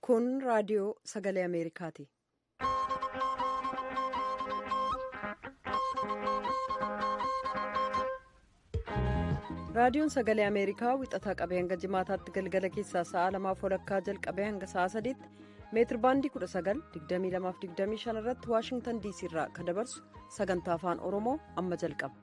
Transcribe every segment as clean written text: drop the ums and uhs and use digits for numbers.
Kun raadiyoo sagalee Ameerikaati. Raadiyoon sagalee Ameerikaa wixataa qabee hanga jimaataatti galgala keessaa sa'a 2:00 jalqabee hanga sa'a 3:00 meetir baandii 19:22-25 irratti Waashingtan DC irraa kan dabarsu sagantaa afaan Oromoo amma jalqaba.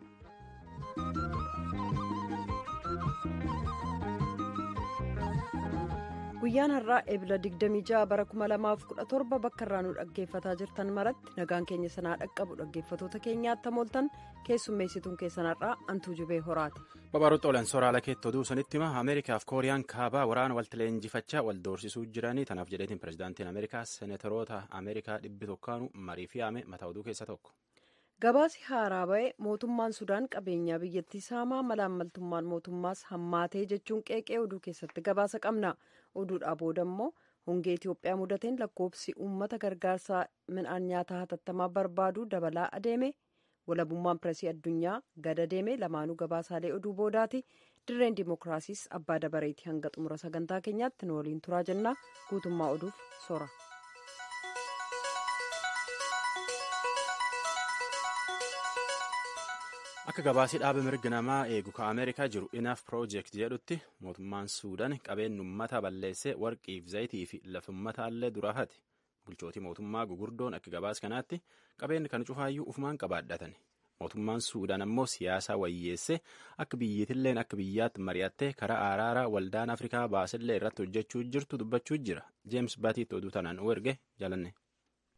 Guyyaan har'aa Ebla 26 bara 2017 bakka irraa nu dhaggeeffataa jirtan maratti nagaan keenya sanaa dhaqqabu dhaggeeffatoota keenyaatti mooltan keessummeessituun keessan har'aa Antuu Jubee Horaati. Babaarutti olan sooraalee keetti oduu sanitti hima Ameerikaaf Kooriyaan kaabaa waraana walitti leenjifachaa wal doorsisuu jiranii tanaaf jedheetiin pirezidaantiin Ameerikaa seenatoroota Ameerikaa 100 marii fi yaame mataa oduu keessa tokko. Gabaasi haaraa ba'e mootummaan Sudaan qabeenyaa biyyattii saamaa malaammaltummaan mootummaas hammaatee jechuun qeeqee oduu keessatti gabaasa qabna. Oduudhaa booda immoo hongee Itoophiyaa mudateen lakkoofsi uummata gargaarsaa midhaan nyaataa hatattamaa barbaadu dabalaa adeeme. Walabummaan pireesii addunyaa gad adeeme lamaanuu gabaasaalee oduu boodaati. Dirreen dimookiraasiis abbaa dabareetii hanga xumura sagantaa keenyaatti nu waliin turaa jennaa guutummaa oduuf soora. Akka gabaasii dhaaba mirga namaa eegu ka Ameerikaa jiru inaaf piroojeekti jedhutti mootummaan Suudaan qabeenya uummata balleessee warqiif zayitii fi lafa uummataallee duraa hate. Bulchootii mootummaa gugurdoon akka gabaas kanaatti qabeenyi kana cufaayyuu ufumaan qabaadhatan. Mootummaan Suudaan ammoo siyaasaa wayyeessee akka biyyattilleen akka biyyaatti mari'attee karaa araaraa waldaan Afrikaa baasillee irratti hojjechuu jirtu dubbachuu jira. Jeems Baatiitti oduu tanaan erge jaalanne.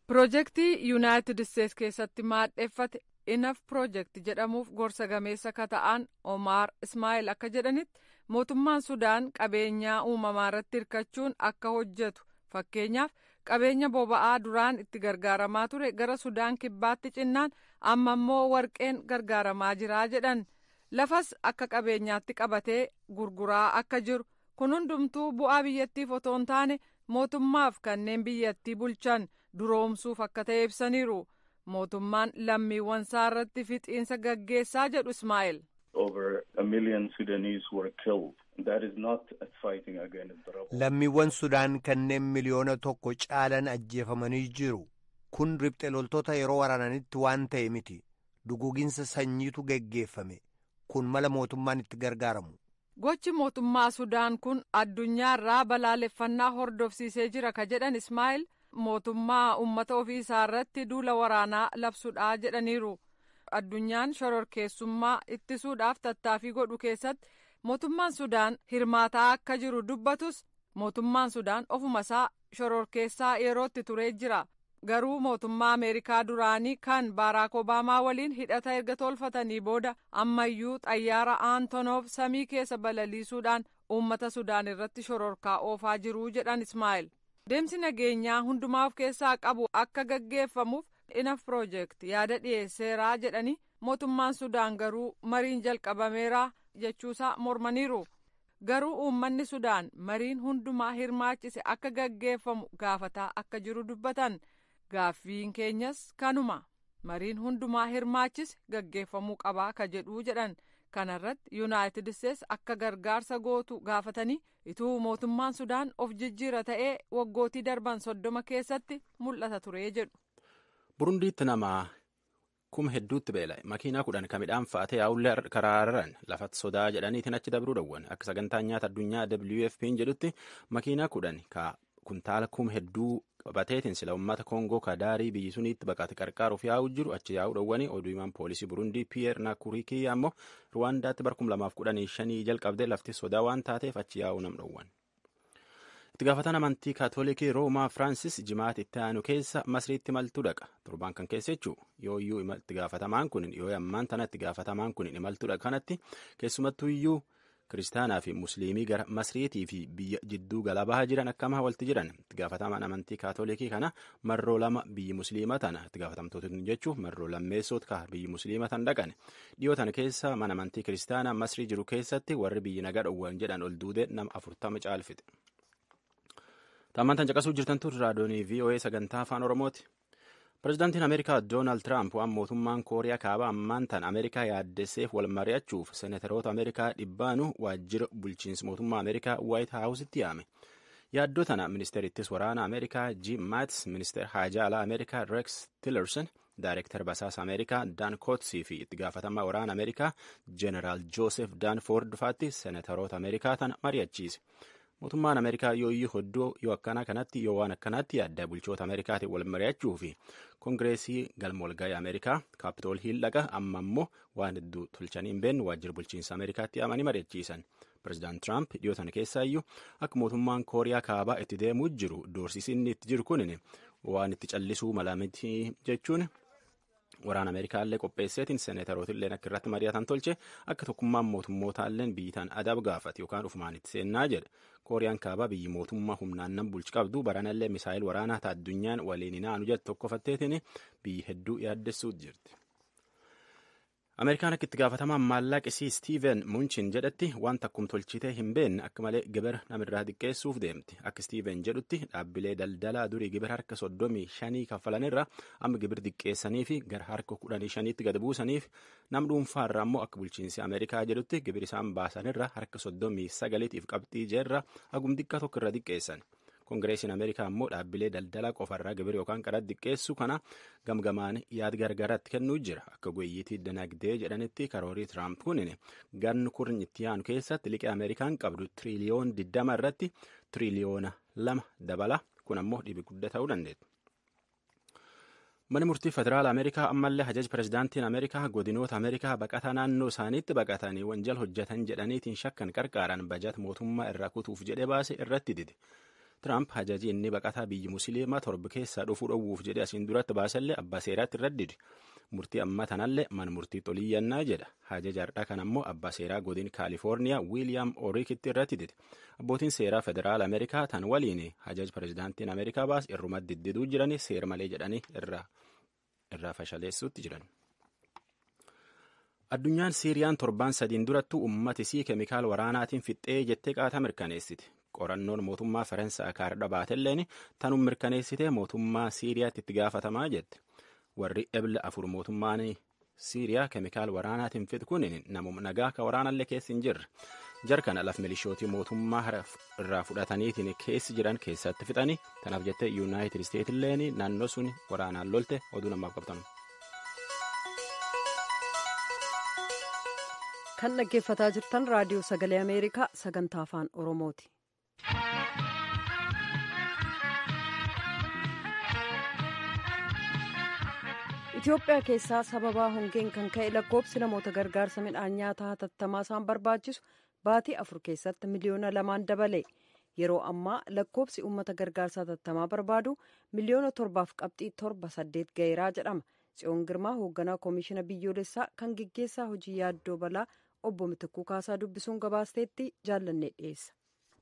Piroojeektii Yuunaayitid Isteets keessatti maadheeffate inaaf piroojeekti jedhamuuf gorsa gameessa ka ta'an Omar Ismaa'eel akka jedhanitti mootummaan Sudaan qabeenyaa uumamaa irratti hirkachuun akka hojjetu. Fakkeenyaaf qabeenya boba'aa duraan itti gargaaramaa ture gara Sudaan kibbaatti cinnaan amma immoo warqeen gargaaramaa jiraa jedhan lafas akka qabeenyaatti qabatee gurguraa akka jiru kun hundumtuu bu'aa biyyattiif otoo hin taane mootummaaf kanneen biyyattii bulchan duroomsuuf akka ta'e ibsaniiru. Mootummaan lammiiwwan isaa irratti fixiinsa gaggeessaa jedhu Ismaa'eel. Lammiiwwan Sudaan kanneen miliyoona 1 caalan ajjeefamanii jiru. Kun riphxe loltoota yeroo waraananitti waan ta'e miti. Duguuginsa sanyiitu gaggeeffame. Kun mala mootummaan itti gargaaramu. Gochi mootummaa Sudaan kun addunyaarraa balaaleffannaa hordofsiisee jira ka jedhan Ismaa'eel. Mootummaa uummata ofii isaa irratti duula waraanaa labsuudhaa jedhaniiru. Addunyaan shororkeessummaa ittisuudhaaf tattaaffii godhu keessatti mootummaan Sudaan hirmaataa akka jiru dubbatus mootummaan Sudaan ofuma isaa shororkeessaa yerootti turee jira. Garuu mootummaa Ameerikaa duraanii kan Baaraak Obaamaa waliin hidhata erga tolfatanii booda ammayyuu xayyaara Aantonoof samii keessa balaliisuudhaan uummata Sudaan irratti shororkaa oofaa jiru jedhan Ismaa'eel. Deemsi nageenyaa hundumaa of keessaa qabu akka gaggeeffamuuf inaaf piroojeekti yaada dhiyeesseeraa jedhanii mootummaan Sudaan garuu mariin jalqabameeraa jechuusaa mormaniiru. Garuu uummanni Sudaan mariin hundumaa hirmaachise akka gaggeeffamu gaafataa akka jiru dubbatan. Gaaffiin keenyas kanuma mariin hundumaa hirmaachise gaggeeffamuu qabaa ka jedhuu jedhan. Kanarratti Yuunaayitid Isteets akka gargaarsa gootu gaafatanii ituu mootummaan Sudaan of jijjiira ta'ee waggootii darban 30 keessatti mul'ata ture jedhu. Burundiitti nama kuma hedduutti beela'e makiinaa 10 kan midhaan fa'atee yaa'ullee karaarran lafatti sodaa jedhaniitiin achi dabruu dhowwan akka sagantaan nyaata addunyaa WFP'n jedhutti makiinaa 10 ka kuntaala kuma hedduu qabateetiin sila uummata Koongoo kadaarii biyyi suniitti baqate qarqaaruuf yaa'uu jiru achi yaa'uu dhowwanii oduu himaan poolisii Burundii Piyeer Nakurikii ammoo Ruwaandaatti bara 2015 jalqabdee lafti sodaa waan taateef achi yaa'uu nam dhowwan. Itti gaafatan amantii kaatoolikii Roomaa Firaansis jimaata itti aanu keessa Masriitti imaltuu dhaqa. Torbaan kan keessa jechuu yooyyuu itti gaafatamaan kun yoo ammaan tana itti gaafatamaan kun imaltuu dhaqa kanatti keessumattuu iyyuu Kiristaanaa fi Musliimii gara Masriitii fi biyya jidduu galabaa jiran akkama walitti jiran itti gaafatamaan amantii kaatoolikii kana marroo lama biyyi musliima tana itti gaafatamtoota jechuun marroo lammeessoot ka biyyi musliima tan dhaqan dhiyoo tana keessa mana amantii kiristaanaa Masrii jiru keessatti warri biyyi nagaa dhowwan jedhan ol duudee nama 40 caalfite. Taammantan caqasuu jirtan turre raadiyoonii VOA sagantaa afaan Oromooti. Pireezidaantiin Ameerikaa Doonaald Tiraamp waan mootummaan Kooriyaa kaabaa ammaan tan Ameerikaa yaaddesseef wal mari'achuuf seenataroota Ameerikaa dhibbaanu waajjira bulchiinsa mootummaa Ameerikaa Waayit Haawusitti yaame. Yaaddoo tana ministeerittis waraana Ameerikaa Jim Mattis, ministeer haajaa alaa Ameerikaa Rex Tillerson, Daayirektar basaasa Ameerikaa Dan Kootsii fi itti gaafatamaa waraana Ameerikaa Jeneraal Joosef Danford faatti seenataroota Ameerikaa tana mari'achiise. Mootummaan Ameerikaa yooyyuu hoddoo yoo waan akkanaatti yaaddaa bulchoota Ameerikaatiin wal mari'achuu fi Koongireesii galma walga'ii Ameerikaa Kaapitool Hiil dhaqa amma immoo waan hedduu tolchanii hin beekne waajjira bulchiinsa Ameerikaatti yaamanii mari'achiisan. Pireezidaant Tiraamp dhiyoo tana keessaayyuu akka mootummaan Kooriyaa kaabaa itti deemuu jiru doorsisiin itti jiru kun waan itti callisuu mala miti jechuun waraana Ameerikaallee qopheesseetiin seenetarootillee akka irratti mari'atan tolche akka tokkummaan mootummootallee biyyitaan adab gaafate yookaan ufumaan itti seennaa jedhe. Kooriyaan kaabaa biyyi mootummaa humnaan nan bulchi qabdu baranallee misaayil waraanaa ta'a addunyaan waliin naanu jettu tokkofatteetiin biyyi hedduu yaaddessuut jirti. Ameerikaan akka itti gaafatamaan maallaqisii Steven Munchin jedhetti waan takkum tolchitee hin beekne akka malee gibira namirraa xiqqeessuuf deemti. Akka Steven jedhutti dhaabbilee daldalaa durii gibira harka 35 kaffalanirra amma gibir xiqqeessanii fi gara harka 15tti gad buusaniif nam dhuunfaarraa immoo akka bulchiinsi Ameerikaa jedhutti gibir isaan baasanirra harka 39tiif qabxii jeerra hagum xiqqaa tokko irra xiqqeessan. Koongireesiin Ameerikaa immoo dhaabbilee daldalaa qofarraa gibira yookaan qaraxa xiqqeessu kana gamgamaan yaad gargaraatti kennuu jira. Akka goyyiitii dinagdee jedhanitti karoorii Tiraamp kunin ganni kurni itti aanu keessatti liqii Ameerikaan qabdu tiriliyoona 20 irratti tiriliyoona 2 dabala. Kun ammoo dhiibbaa guddaa ta'uu dandeetti. Manni murtii federaala Ameerikaa ammallee hajaji pireezidaantiin Ameerikaa godinoota Ameerikaa baqataa naannoo isaaniitti baqatanii wanjal hojjetan jedhaniitiin shakkan qarqaaran bajata mootummaa irraa kutuuf jedhee baase irratti dide. Tiraamp hajaji inni baqataa biyyi musliimaa torba keessaa dhufuu dhowwuuf jedhe asiin duratti baasallee abbaa seeraatti irratti dide. Murtii amma tanallee mana murtii xoliyyannaa jedha. Hajaja har'aa kan ammoo abbaa seeraa godin Kaalifoorniyaa Wiiliyaam Oriikitti irratti dide. Abbootiin seeraa federaala Ameerikaa tan waliin hajaji pireezidaantiin Ameerikaa baas irrumatti diddiduu jiranii seera malee jedhanii irraa fashaleessuutti jiran. Addunyaan Siiriyaan torbaan sadiin durattu uummatisii keemikaala waraanaatiin fixxee jettee qaataa mirkaneessiti. Qorannoon mootummaa Faransaay kaardha baatelleen tanum mirkaneessitee mootummaa Siiriyaatti itti gaafatamaa jette. Warri Ebla 4 mootummaan Siiriyaa keemikaala waraanaatiin fixu kun namuma nagaa ka waraanallee keessa hin jirre. Jarkana laf milishootii mootummaa irraa fudhataniitiin keessi jiran keessatti fixanii tanaaf jettee Yuunaayitid Isteetilleen naannoo sun waraanaan lolte oduu namaaf qabatan. Kan dhaggeeffataa jirtan raadiyoo sagalee Ameerikaa sagantaa afaan Oromooti. Itoophiyaa keessaa sababaa hongeen kan ka'e lakkoofsi namoota gargaarsa midhaan nyaataa hatattamaa isaan barbaachisu baatii 4 keessatti miliyoona 2 dabale. Yeroo ammaa lakkoofsi uummata gargaarsa hatattamaa barbaadu miliyoona 7.78 gaheeraa jedhama. Tsiyoon Girmaa hoogganaa koomishina biyyoolessaa kan gaggeessaa hojii yaaddoo balaa obbo Mitikkuu Kaasaa dubbisuun gabaasteetti jaallannee dhiyeessa.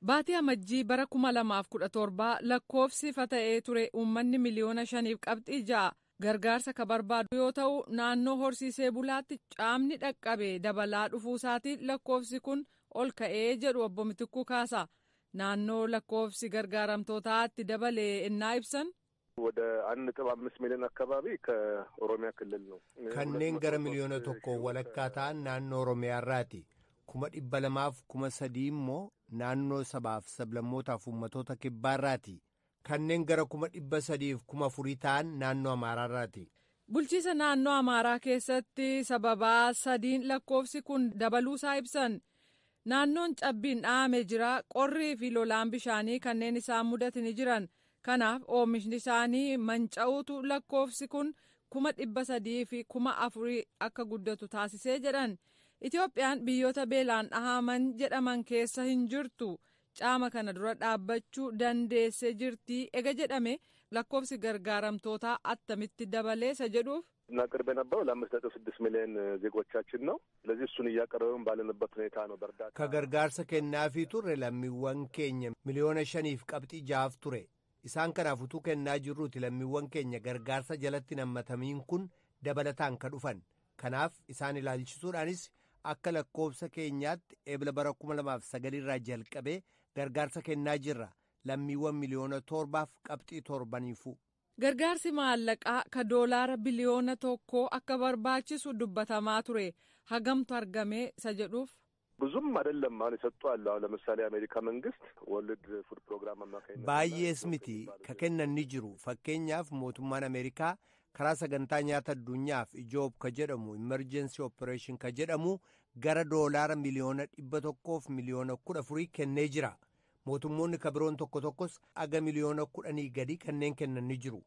Baatii amajjii bara 2017 lakkoofsi fata'ee ture uummanni miliyoona 5.6 gargaarsa ka barbaadu yoo ta'u naannoo horsiisee bulaatti caamni dhaqqabe dabalaa dhufuusaatiin lakkoofsi kun ol ka'ee jedhu obbo Mitikkuu Kaasaa. Naannoo lakkoofsi gargaaramtootaatti dabalee innaa ibsan. ወደ 1.5 ሚሊዮን አካባቢ ከኦሮሚያ ክልል ነው። kanneen gara miliyoona tokko walakkaa ta'an naannoo Oromiyaarraati. 200,000 immoo naannoo sabaaf sablammootaaf uummattoota kibbaarraati. Kanneen gara 300,000 ta'an naannoo Amaaraarraati. Bulchiisa naannoo Amaaraa keessatti sababaa sadiin lakkoofsi kun dabaluusaa ibsan. Naannoon cabbiin dhahamee jira. Qorrii fi lolaan bishaanii kanneen isaan mudatanii jiran. Kanaaf oomishni isaanii manca'uutu lakkoofsi kun 300,000 fi 4,000 akka guddatu taasisee jedhan. Itoophiyaan biyyoota beelaan dhahaman jedhaman keessa hin jirtu. Caama kana dura dhaabbachuu dandeessee jirti ega jedhame lakkoofsi gargaaramtootaa attamitti dabaleessa jedhuuf. እናቅርብ የነበረው ለ5.6 ሚሊዮን ዜጎቻችን ነው። ስለዚህ እሱን እያቀረብን ባለንበት ሁኔታ ነው። በእርዳታ ከgargaarsa kennaafii turre lammiiwwan keenya miliyoona 5.6 ture. Isaan kanaaf utuu kennaa jirruuti lammiiwwan keenya gargaarsa jalatti nammatamiin kun dabalataan ka dhufan. Kanaaf isaan ilaalchisuudhaanis akka lakkoofsa keenyaatti ebla bara 2009 irraa jalqabee gargaarsa kennaa jirra. Lammiiwwan miliyoona 7.7. Gargaarsi maallaqaa ka doolaara biliyoona 1 akka barbaachisu dubbatamaa ture. Hagamtu argame isa jedhuuf. ብዙም አይደለም አሁን የሰጡ አለ። አሁን ለምሳሌ የአሜሪካ መንግስት ወርልድ ፉድ ፕሮግራም አማካኝነት ባየስ miti ka kennan ni jiru fakkeenyaaf mootummaan Ameerikaa karaa sagantaa nyaata addunyaaf ijoob ka jedhamu emergency operation ka jedhamu gara doolaara miliyoona 100 miliyoona 14 kennee jira. mootummoonni kabiroon tokko tokkos aga miliyoona 10 gadi kanneen kennan ni jiru.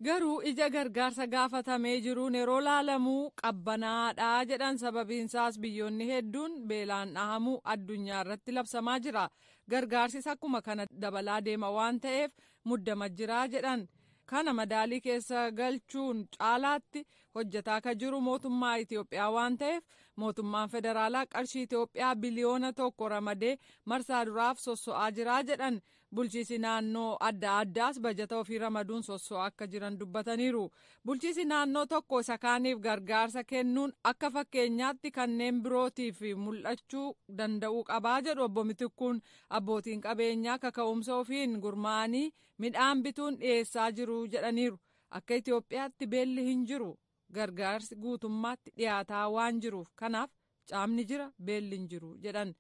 Garuu ija gargaarsa gaafatamee jiruun yeroo laalamuu qabbanaadhaa jedhan sababiinsaas biyyoonni hedduun beelaan dhahamuu addunyaa irratti labsamaa jira. Gargaarsis akkuma kana dabalaa deema waan ta'eef muddama jiraa jedhan. Kana madaalii keessa galchuun caalaatti hojjetaa ka jiru mootummaa Itoophiyaa waan ta'eef mootummaan federaalaa qarshii Itoophiyaa biliyoona 1 ramadee marsaa duraaf sosso'aa jiraa jedhan. Bulchiisi naannoo adda addaas bajata ofii ramaduun sosso'aa akka jiran dubbataniiru. Bulchiisi naannoo tokko isa kaaniif gargaarsa kennuun akka fakkeenyaatti kanneen birootiif mul'achuu danda'uu qabaa jedhu obbo Mitikkuun. Abbootiin qabeenyaa kaka'umsa ofiin gurmaa'anii midhaan bituun dhiyeessaa jiru jedhaniiru. Akka Itoophiyaatti beelli hin jiru. Gargaarsi guutummaatti dhiyaataa waan jiruuf kanaaf caamni jira beelli hin jiru jedhan.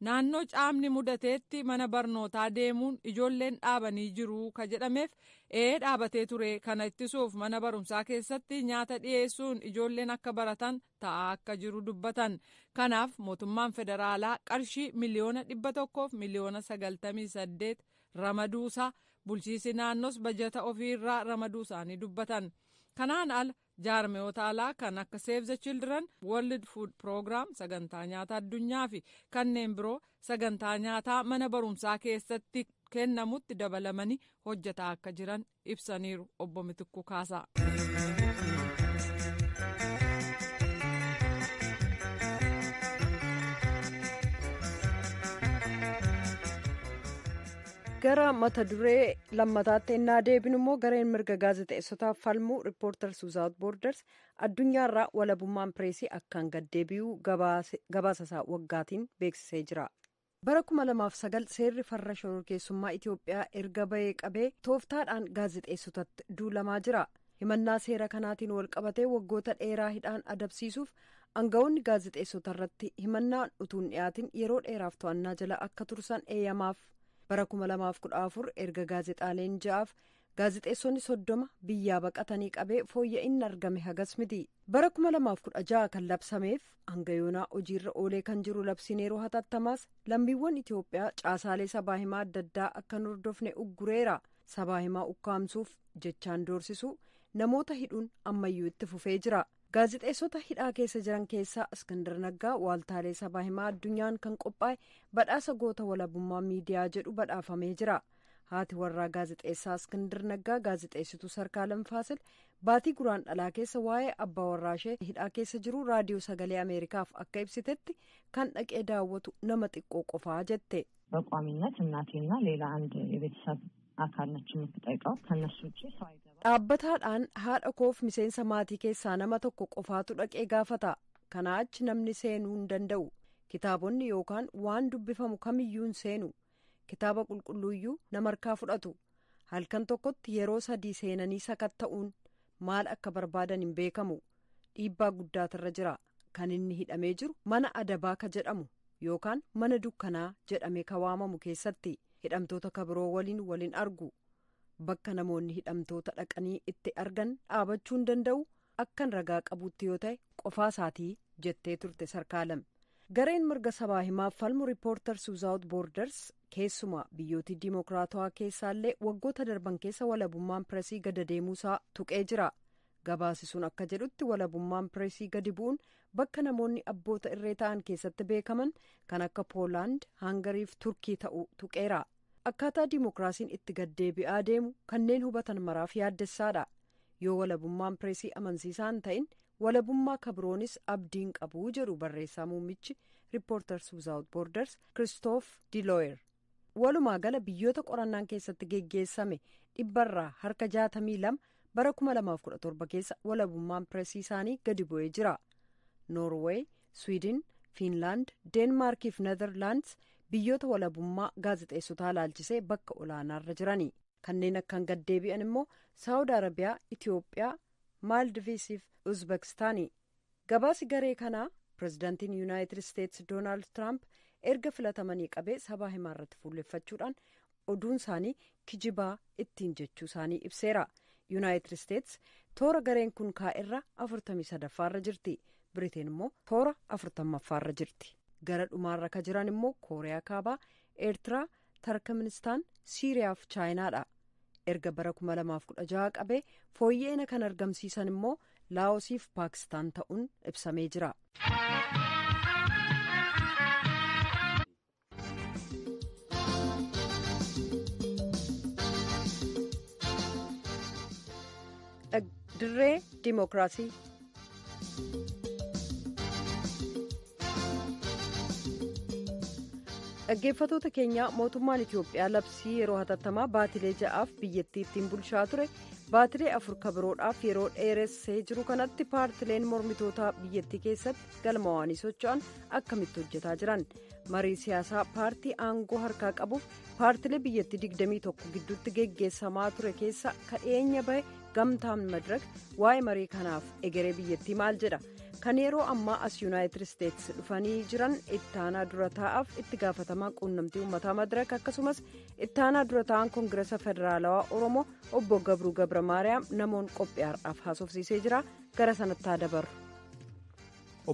Naannoo caamni mudateetti mana barnootaa deemuun ijoolleen dhaabanii jiru ka jedhameef dhaabatee ture kana ittisuuf mana barumsaa keessatti nyaata dhiyeessuun ijoolleen akka baratan ta'aa akka jiru dubbatan. Kanaaf mootummaan federaalaa qarshii miliyoona 100 miliyoona 98 ramaduusaa bulchiisi naannoos bajata ofiirraa ramaduu isaanii dubbatan. Kanaan ala jaarmiyoota alaa kan akka Save the Children, World Food Program sagantaa nyaata addunyaa fi kanneen biroo sagantaa nyaataa mana barumsaa keessatti kennamutti dabalamanii hojjetaa akka jiran ibsaniiru obbo Mitikuu Kaasaa. gara mata duree lammataatti ennaa deebinu immoo gareen mirga gaazexeessotaaf falmuu Reporters Without Borders addunyaarraa walabummaan pireesii akkaan gaddeebi'uu gabaasasaa waggaatiin beeksisee jira. bara 2009 seerri farra shororkeessummaa Itoophiyaa erga bahee qabee tooftaadhaan gaazexeessotatti duulamaa jira. himannaa seera kanaatiin walqabatee waggoota dheeraa hidhaan adabsiisuuf aangawoonni gaazexeessota irratti himannaan utuun dhiyaatin yeroo dheeraaf to'annaa jala akka tursan eeyyamaaf. bara 2014 erga gaazexaaleen 6 gaazexeessonni 30 biyyaa baqatanii qabee fooyya'inni argame hagas miti. bara 2016 kan labsameef hanga yoonaa hojiirra oolee kan jiru labsiin yeroo hatattamaas lammiiwwan Itoophiyaa caasaalee sabaa himaa adda addaa akka hin hordofne uggureera. sabaa himaa ukkaamsuuf jechaan doorsisuu namoota hidhuun ammayyuu itti fufee jira. gaazexeessota hidhaa keessa jiran keessaa Iskandar Naggaa waaltaalee sabaa himaa addunyaan kan qophaa'e badhaasa goota walabummaa miidiyaa jedhu badhaafamee jira. haati warraa gaazexeessaa Iskandar Naggaa gaazexeessituu Sarkaalem Faasil baatii guraandhalaa keessa waa'ee abbaa warraa ishee hidhaa keessa jiru raadiyoo sagalee Ameerikaaf akka ibsitetti kan dhaqee daawwatu nama xiqqoo qofaa jette. በቋሚነት እናቴና ሌላ አንድ የቤተሰብ አካል ነች የምትጠይቀው ከነሱ ውጪ ሰው አይገባም። dhaabbataadhaan haadha koof miseensa maatii keessaa nama tokko qofaatu dhaqee gaafata. kanaa achi namni seenuu hin danda'u. kitaabonni yookaan waan dubbifamu kamiyyuu hin seenu. kitaaba qulqulluuyyuu nama harkaa fudhatu. halkan tokkotti yeroo 3 seenanii sakatta'uun maal akka barbaadan hin beekamu. dhiibbaa guddaatarra jira. kan inni hidhamee jiru mana adabaa ka jedhamu yookaan mana dukkanaa jedhamee ka waamamu keessatti. hidhamtoota kabiroo waliin argu. bakka namoonni hidhamtoota dhaqanii itti argan dhaabachuu hin danda'u. akkan ragaa qabuutti yoo ta'e qofaa isaatii jettee turte Sarkaalem. gareen mirga sabaa himaaf falmu Reporters Without Borders keessumaa biyyootii diimokiraatawaa keessaallee waggoota darban keessa walabummaan pireesii gadi deemuusaa tuqee jira. gabaasisuun akka jedhutti walabummaan pireesii gadi bu'uun bakka namoonni abboota irree ta'an keessatti beekaman kan akka Poolaand, Hangariif Turkii ta'uu tuqeera. akkaataa diimokiraasiin itti gaddeebi'aa deemu kanneen hubatan maraaf yaaddessaadha. yoo walabummaan pireesii amansiisaan ta'in walabummaa kabiroonis abdiin qabuu jedhu barreessaa muummichi Reporters Without Borders Christophe Deloyer. walumaa gala biyyoota qorannaan keessatti geggeessame 100 harka 62 bara 2017 keessa walabummaan pireesii isaanii gadi bu'ee jira. Noorweey, Swiidin, Fiinlaand, Deenmaarkii fi Neezerlaandis biyyoota walabummaa gaazexeessotaa laalchisee bakka olaanaarra jirani. kanneen akkaan gaddeebi'an immoo Saawud Arabiyaa, Itiyoophiyaa, Maaldiivii fi Uzbekistaani. gabaasi garee kanaa pirezidaantiin yuunaayitid isteetsi doonaald tiraamp erga filatamanii qabee sabaa himaa irratti fuulleffachuudhaan oduun isaanii kijibaa ittiin jechuu isaanii ibseera. yuunaayitid isteetsi toora gareen kun kaa'erra 43ffaarra jirti. biriteen immoo toora 40ffaarra jirti. gara dhumaarra ka jiran immoo kooriyaa kaabaa, eertiraa, tarkmenistaan, siiriyaa fi chaayinaadha. erga bara 2016 qabee fooyya'ina kan argamsiisan immoo laawosii fi paakistaan ta'uun ibsamee jira. dirree diimokiraasii. dhaggeeffatoota keenya mootummaan Itiyoophiyaa labsii yeroo hatattamaa baatilee 6'aaf biyyattii ittiin bulchaa ture baatilee 4 kabiroodhaaf yeroo dheeressee jiru kanatti paartileen mormitootaa biyyattii keessatti galmaa'anii socho'an akkamitti hojjetaa jiran marii siyaasaa paartii aangoo harkaa qabuuf paartilee biyyattii 21 gidduutti geggeessamaa ture keessa kadheenya bahe gamtaan madirak waa'ee marii kanaaf egeree biyyattii maal jedha. kan yeroo ammaa as yuunaayitid isteetsi dhufanii jiran ittaanaa dura taa'aaf itti gaafatamaa quunnamtii uummataa madirak akkasumas ittaanaa dura taa'an koongireesa federaalawaa oromoo obbo gabruu gabra maariyaam namoon qophii har'aaf haasofsiisee jira gara sanatti dabarru.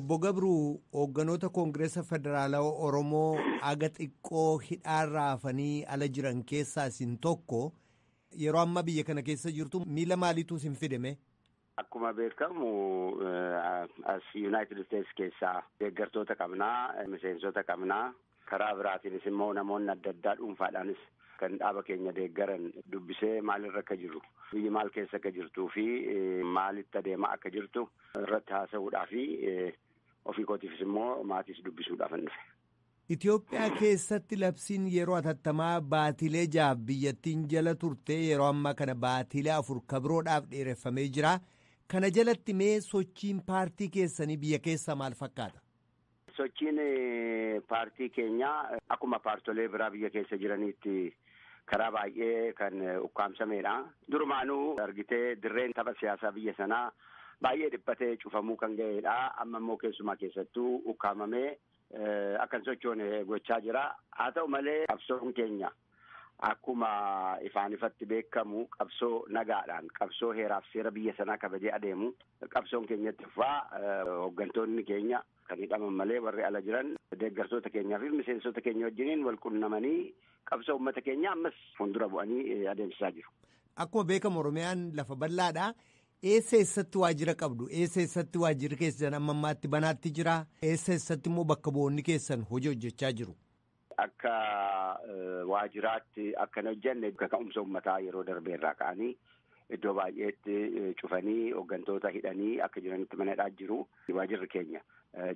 obbo gabruu hoogganoota koongireesa federaalawaa oromoo aga xiqqoo hidhaarraa hafanii ala jiran keessaa isin tokko yeroo amma biyya kana keessa jirtu miila maaliitu isin fidame? Akkuma beekamu as Yuunaayitid Isteetsi keessaa deeggartoota qabnaa, miseensota qabnaa. Karaa biraatiinis immoo namoonni adda addaa dhuunfaadhaanis kan dhaaba keenya deeggaran dubbisee maalirra akka jiru, biyyi maal keessa akka jirtuu fi maalitti adeemaa akka jirtu irratti haasa'uudhaa fi ofii kootiifis immoo maatiis dubbisuudhaaf hin dhufe. Itoophiyaa keessatti labsiin yeroo hatattamaa baatilee 6 biyyattiin jala turte yeroo ammaa kana baatilee 4 kabiroodhaaf dheereffamee jira. Kana jalatti mee sochiin paartii keessanii biyya keessa maal fakkaata? Sochiin paartii keenyaa akkuma paartolee biraa biyya keessa jiraniitti karaa baay'ee kan ukkaamsameedha. Durumaanuu argitee dirreen tapha siyaasaa biyya sanaa baay'ee dhiphatee cufamuu kan ga'eedha. Amma immoo keessumaa keessattuu ukkaamamee akkan sochoone gochaa jira. Haa ta'u malee qabsoon keenya akkuma ifaan ifatti beekamu qabsoo nagaadhaan qabsoo heeraaf seera biyya sanaa kabajee adeemu qabsoon keenyatti fufaa hooggantoonni keenya kan hidhaman malee warri ala jiran deeggartoota keenyaa fi miseensota keenya wajjiniin wal qunnamanii qabsoo uummata keenya ammas fuuldura bu'anii adeemsisaa jiru. Akkuma beekamu Oromiyaan lafa bal'aadha. Eessatti waajjira qabdu? Eessatti waajjirri keessan amma ammaatti banaatti jira? Eessatti immoo bakka bu'oonni keessan hojii hojjechaa jiru? Akka waajjiraatti akkana hojjenne kaka'umsa uummataa yeroo darbeerraa ka'anii iddoo baay'eetti cufanii hooggantoota hidhanii akka jiranitti manadhaa jiru. Waajjirri keenya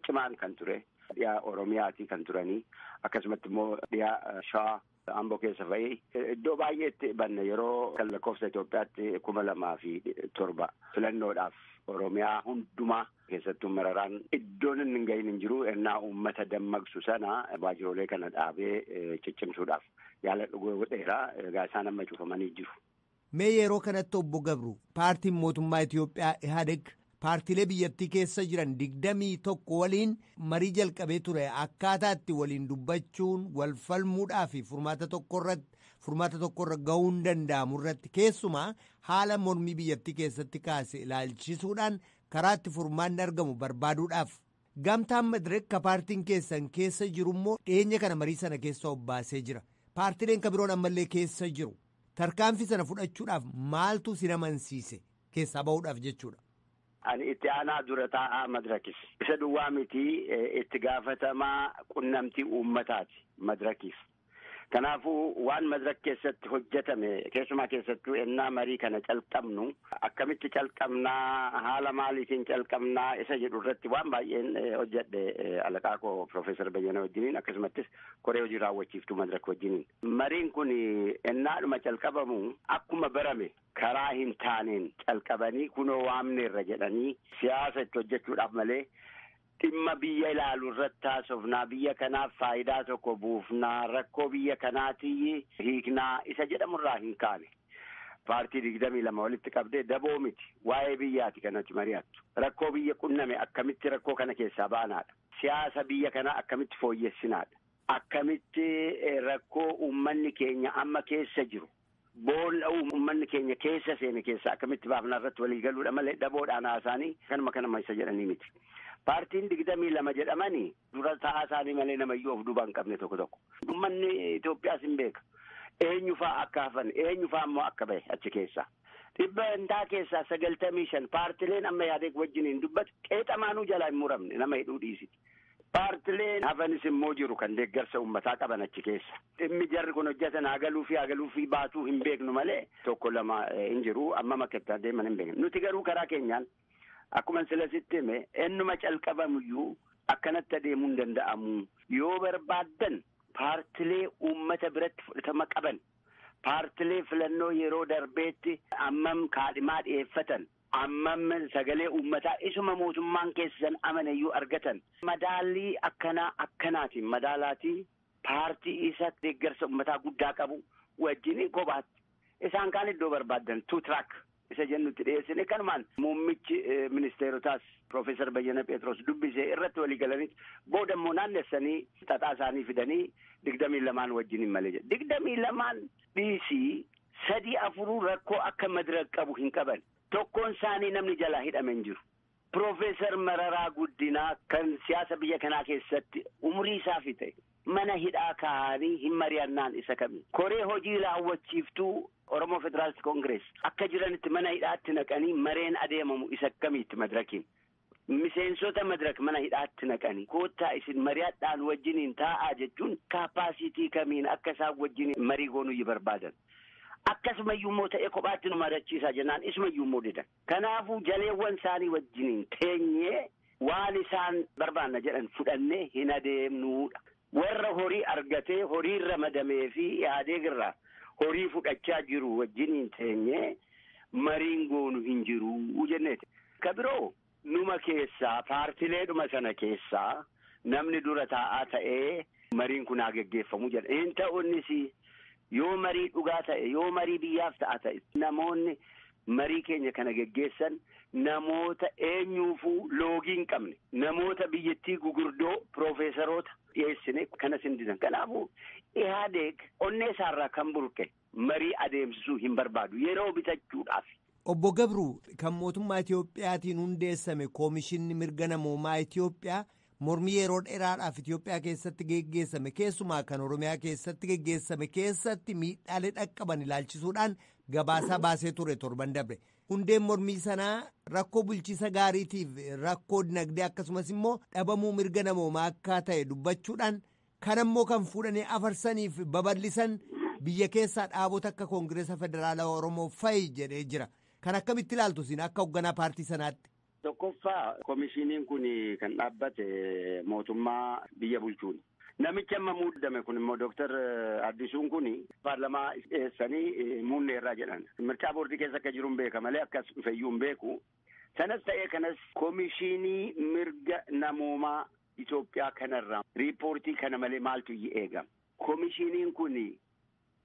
cimaan kan ture dhiyaa Oromiyaatii kan turanii akkasumatti immoo dhiyaa Shawaa Amboo keessa fa'ii iddoo baay'eetti banne yeroo kan lakkoofsa Itoophiyaatti 2007 filannoodhaaf Oromiyaa hundumaa keessattuu mararaan iddoon inni hin gahin hin jiru. Ennaa uummata dammaqsu sana waajjirolee kana dhaabee ciccimsuudhaaf yaala godheera. Egaa isaan amma cufamanii jiru. Mee yeroo kanatti obbo Gabru paartiin mootummaa Itoophiyaa IHADEG paartiilee biyyattii keessa jiran 21 waliin marii jalqabee ture akkaataa itti waliin dubbachuun wal falmuudhaa fi furmaata tokkorra ga'uun danda'amu irratti keessumaa haala mormii biyyattii keessatti kaase ilaalchisuudhaan karaa itti furmaanni argamu barbaaduudhaaf gamtaan madireekka paartiin keessan keessa jiru immoo dhiyeenya kana marii sana keessa obbaasee jira. Paartiileen kabiroon ammallee keessa jiru. Tarkaanfii sana fudhachuudhaaf maaltu si amansiise keessaa bahuudhaaf jechuudha? Ani itti aanaa dura taa'aa madirakis. Isa duwwaa miti itti gaafatamaa qunnamtii uummataati madirakiif. Kanaafuu waan madirak keessatti hojjetame keessumaa keessattuu ennaa marii kana calqabnu akkamitti calqabnaa haala maaliitiin calqabnaa isa jedhu irratti waan baay'een hojjedhe alaqaa koo Profeesar Bayyana wajjiniin akkasumattis koree hojii raawwachiiftuu madirak wajjiniin. Mariin kun ennaadhuma calqabamu akkuma barame karaa hin taaneen calqabanii kunoo waamneerra jedhanii siyaasa itti hojjechuudhaaf malee dhimma biyya ilaalu irratti haasofnaa biyya kanaaf faayidaa tokko buufnaa rakkoo biyya kanaatii hiiknaa isa jedhamurraa hin kaane. Paartii 22 walitti qabdee daboo miti waa'ee biyyaati kanatti mari'attu. Rakkoo biyya qunname akkamitti rakkoo kana keessaa baanaadha. siyaasa biyya kanaa akkamitti fooyyessinaadha. Akkamitti rakkoo uummanni keenya amma keessa jiru boolla uummanni keenya keessa seene keessa akkamitti baafna irratti walii galuudha malee dhaboodhaan haasaanii kanuma isa jedhanii miti. Paartiin 22 jedhamanii dura taa'aa isaanii malee namayyuu of duuba hin qabne tokko. Uummanni Itoophiyaas hin beeka. Eenyufaa akka hafan eenyufaa immoo akka bahe achi keessaa. 100 keessaa 95 paartileen amma yaadee wajjiniin dubbatu qeexamaanuu jalaa hin muramne nama hidhuu dhiisiti. Paartileen hafanis immoo jiru kan deeggarsa uummataa qaban achi keessa. Dhimmi jarri kun hojjetan hagaluu fi baatuu hin beeknu malee 1-2 hin jiru amma makkatti adeeman hin beeknu. Nuti garuu karaa keenyaan akkuma silasitti hime ennuma calqabamuyyuu akkanatti adeemuu hin danda'amu. Yoo barbaaddan paartilee uummata biratti fudhatama qaban, paartilee filannoo yeroo darbeetti ammam kaadhimaa dhiyeeffatan, ammam sagalee uummataa isuma mootummaan keessan amanayyuu argatan. Madaalii akkanaatiin madaalaatii paartii isa deeggarsa uummataa guddaa qabu wajjin kophaatti. Isaan kaan iddoo barbaaddan 2 track isa jennutti dhiyeessine kanumaan muummichi ministeerotaas Profeesar Bayyana Pheexroos dubbisee irratti walii galanii booda immoo naannessanii xaxaa isaanii fidanii 22 wajjin hin malee jedhe. 22 dhiisii 3-4 rakkoo akka madraq qabu hin qaban. Tokkoon isaanii namni jalaa hidhame hin jiru. Profeesar Mararaa Guddinaa kan siyaasa biyya kanaa keessatti umurii isaa fixe mana hidhaa kaa'anii hin mari'annaan isa kami. Koree hojii raawwachiiftuu Oromoo Federaalist Congress akka jiranitti mana hidhaatti naqanii mareen adeemamu isa kamiitti madrakiin. Miseensota madrak mana hidhaatti naqanii koottaa isin mari'adhaan wajjiniin taa'aa jechuun kaapaasitii kamiin akka isaan wajjiniin marii goonuu barbaadan. Akkasumayyuu immoo ta'ee kophaatti nu marachiisaa jennaan isumayyuu immoo didan. Kanaafuu jaleewwan isaanii wajjiniin teenyee waan isaan barbaanna jedhan fudhannee hin adeemnuudha. Warra horii argatee horii ramadamee fi yaadeegirraa horii fudhachaa jiru wajjiniin teenyee mariin goonu hin jiru jenneeti. Ka biroo numa keessaa paartileedhuma sana keessaa namni dura taa'aa ta'ee mariin kun haa geggeeffamu jedha. Hin ta'uunis yoo marii dhugaa ta'e yoo marii biyyaaf ta'a ta'e namoonni marii keenya kana geggeessan namoota eenyuufuu loogii hin qabne namoota biyyattii gugurdoo profeesaroota dhiyeessine kanas hin didan. Kanaafuu Ihaadeeg onnee isaarraa kan burqe marii adeemsisuu hin barbaadu yeroo bitachuudhaaf. Obbo Gabruu kan mootummaa Itiyoophiyaatiin hundeessame Koomishinni Mirga Namoomaa Itiyoophiyaa mormii yeroo dheeraadhaaf Itiyoophiyaa keessatti geggeessame keessumaa kan Oromiyaa keessatti geggeessame keessatti miidhaalee dhaqqaban ilaalchisuudhaan gabaasaa baasee ture torban dabre. Hundeen mormii sanaa rakkoo bulchiisa gaariitiif rakkoo dinagdee akkasumas immoo dhabamuu mirga namoomaa akka ta'e dubbachuudhaan kan ammoo kan fuudhanii afarsaniif babal'isan biyya keessaa dhaabota akka Koongireesa Federaalawaa Oromoo fa'i jedhee jira. Kan akkamitti ilaaltu isin akka hoogganaa paartii sanaatti? Tokkoffaa komishiniin kun kan dhaabbate mootummaa biyya bulchuuni. Namichi amma muudame kun immoo Dooktar Addisuun kun paarlamaa dhiyeessanii muunneerraa jedhan. Mircaa boordii keessa akka jiru hin beeka malee akkas dhufeyyuu hin beeku. Sanas ta'ee kanas komishinii mirga namoomaa Itoophiyaa kanarraa riipoortii kana malee maaltu eegama. Komishiniin kun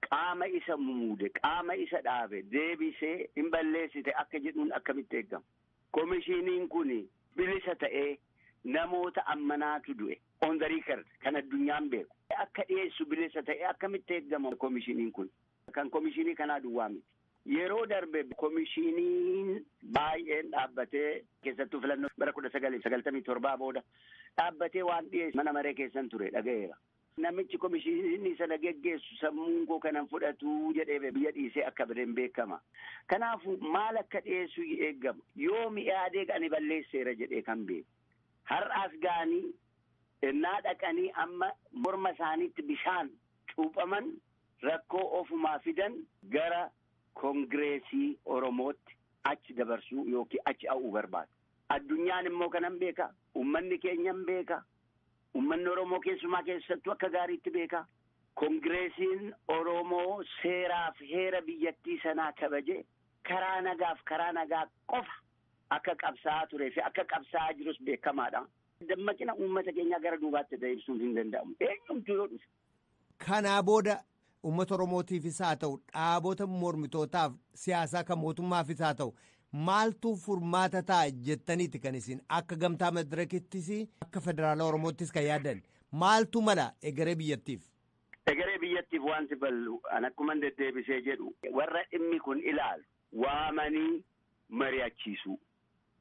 qaama isa muude qaama isa dhaabe deebisee hin balleessite akka jedhuun akkamitti eegama. Komishiniin kun bilisa ta'ee namoota ammanaatu du'e on the record kan addunyaan beeku akka dhiyeessu bilisa ta'ee akkamitti eegama komishiniin kun. Kan komishinii kanaa duwwaa miti. Yeroo darbe komishiniin baay'een dhaabbatee keessattuu filannoo bara 1997 booda dhaabbatee waan dhiyeessu mana maree keessan ture dhaga'eera. Namichi komishinii sana geggeessu sammuun koo kanan fudhatu jedhee biyya dhiisee akka bireen beekama. Kanaafuu maal akka dhiyeessu eegama. Yoo Ihaadeeg ani balleesseera jedhee kan beeku. Har'aas gaanii innaa dhaqanii amma morma isaaniitti bishaan cuuphaman rakkoo ofumaa fidan gara Koongireesii Oromootti achi dabarsuu yookiin achi ha'uu barbaadu. Addunyaan immoo kanan beeka. Uummanni keenyan beeka. Uummanni Oromoo keessumaa keessattuu akka gaariitti beeka. Koongireesiin Oromoo seeraaf heera biyyattii sanaa kabaje karaa nagaa qofa akka qabsaa'aa turee fi akka qabsaa'aa jirus beekamaadha. Dammaqina uummata keenyaa gara duubaatti deebisuun hin danda'amu. Eenyumtuu yoo dhufe. Kanaa booda uummata Oromootiifis haa ta'u dhaabota mormitootaaf siyaasaa kan mootummaafis haa ta'u maaltu furmaata ta'a jettaniiti kan isin akka gamtaa madirakittis akka federaala Oromoottis kan yaadan maaltu mala egeree biyyattiif? Egeree biyyattiif wanti bal'u an akkuma deddeebisee jedhu warra dhimmi kun ilaalu waamanii mari'achiisu.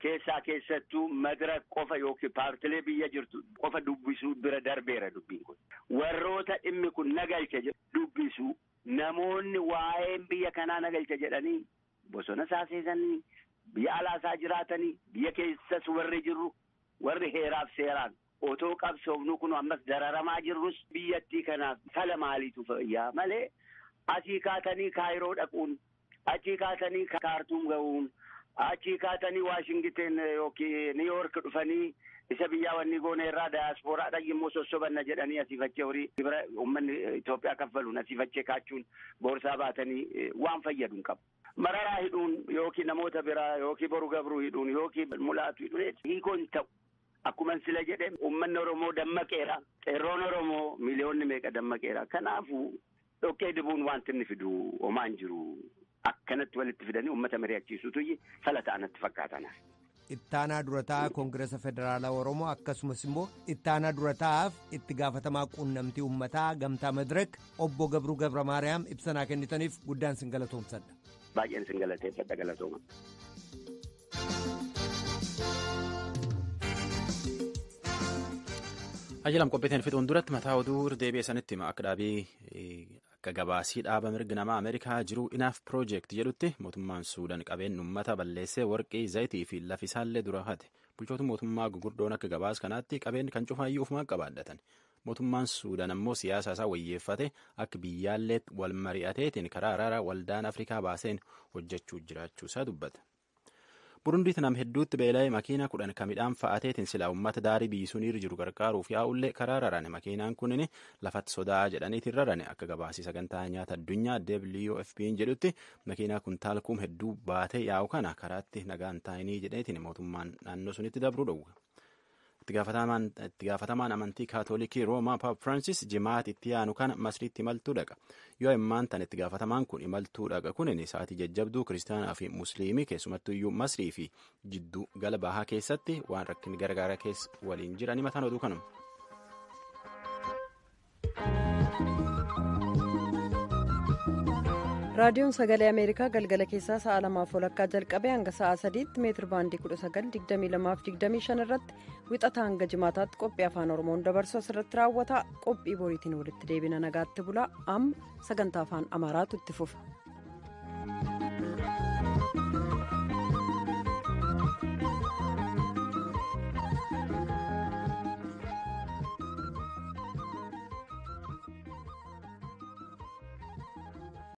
Keessaa keessattuu madira qofa yookiin paartilee biyya jirtu qofa dubbisuu bira darbeera dubbiin kun. Warroota dhimmi kun nagalcha dubbisuu namoonni waa'een biyya kanaa nagalcha jedhanii bosona saaseesanii biyya alaasaa jiraatanii biyya keessas warri jirru warri heeraaf seeraan otoo qabsoofnu kun ammas dararamaa jirrus biyyattii kanaaf fala maaliitu fayyaa malee asii kaatanii kaayiroo dhaquun achii kaatanii kaartuum ga'uun achii kaatanii waashingiten yookiin niiyoork dhufanii isa biyyaa wanni goone irraa daayaspooraadha immoo sossobanna jedhanii asiifachee horii bira uummanni Itoophiyaa kaffaluun asiifachee kaachuun boorsaa baatanii waan fayyadu hin qabu. Mararaa hidhuun yookiin namoota biraa yookiin boru gabruu hidhuun yookiin mulaatu hidhuun hiikoon ta'u. Akkuma sila jedhee uummanni Oromoo dammaqeera. Qeerroon Oromoo miliyoonni meeqa dammaqeera. Kanaafuu dhoqqee dibuun wanti inni fidu homaan jiru. Akkanatti walitti fidanii uummata mari'achiisuutu fala ta'anatti fakkaatan. Ittaanaa durataa Koongireesa Federaalaa Oromoo akkasumas immoo ittaanaa durataaf itti gaafatamaa quunnamtii uummataa gamtaa Madirak obbo Gabruu Gabra Maariyaam ibsanaa kennitaniif guddaan sin galatoomsadha. Baay'een sin galateeffadha galatooma. Ajalam qopheetiin fixuun duratti mataa oduu deebi'ee sanitti hima akka dhaabii akka gabaasii dhaaba mirga namaa Ameerikaa jiru inaaf piroojeekti jedhutti mootummaan Suudaan qabeen uummata balleessee warqii zayitii fi lafisaallee dura hate bulchoota mootummaa gugurdoon akka gabaas kanaatti qabeen kan cufaayyuu ofumaan qabaadhatan mootummaan Suudaan ammoo siyaasa isaa wayyeeffate akka biyyaallee wal mari'ateetiin karaa araaraa waldaan Afrikaa baaseen hojjechuu jiraachuusaa dubbata. Burundiitti nam hedduutti beela'ee makiina 10 kan midhaan fa'aateetiin silaa uummata daarii biyyisuuniirra jiru gargaaruuf yaa'ullee karaa rarane makiinaan kunin lafatti sodaa jedhaniitiin rarane akka gabaasii sagantaa nyaata addunyaa WFP'n jedhutti makiinaa kuntaal kum hedduu baatee yaa'u kana karaatti nagaan taa'inii jedheetiin mootummaan naannoo sunitti dabruu dhowwe. Itti gaafatamaan amantii kaatoolikii Roomaa Paap Firaansis jimaata itti yaanu kana masriitti imaltuu dhaqa. Yoo immaan tan itti gaafatamaan kun imaltuu dhaqa kunin sa'aatii jajjabduu kiristaanaa fi musliimii keessumattuu iyyuu masrii fi jidduu gala bahaa keessatti waan rakkin gargaara keessa waliin jiranii mataan oduu kanuma. raadiyoon sagalee ameerikaa galgala keessaa sa'a 2:00 jalqabee hanga sa'a 3tti meetir baandii 19:22-25 irratti wixata hanga jimaataatti qophii afaan oromoon dabarsu asirratti raawwata qophii boriitiin walitti deebina nagaatti bulaa amma sagantaa afaan amaaraatu itti fufa.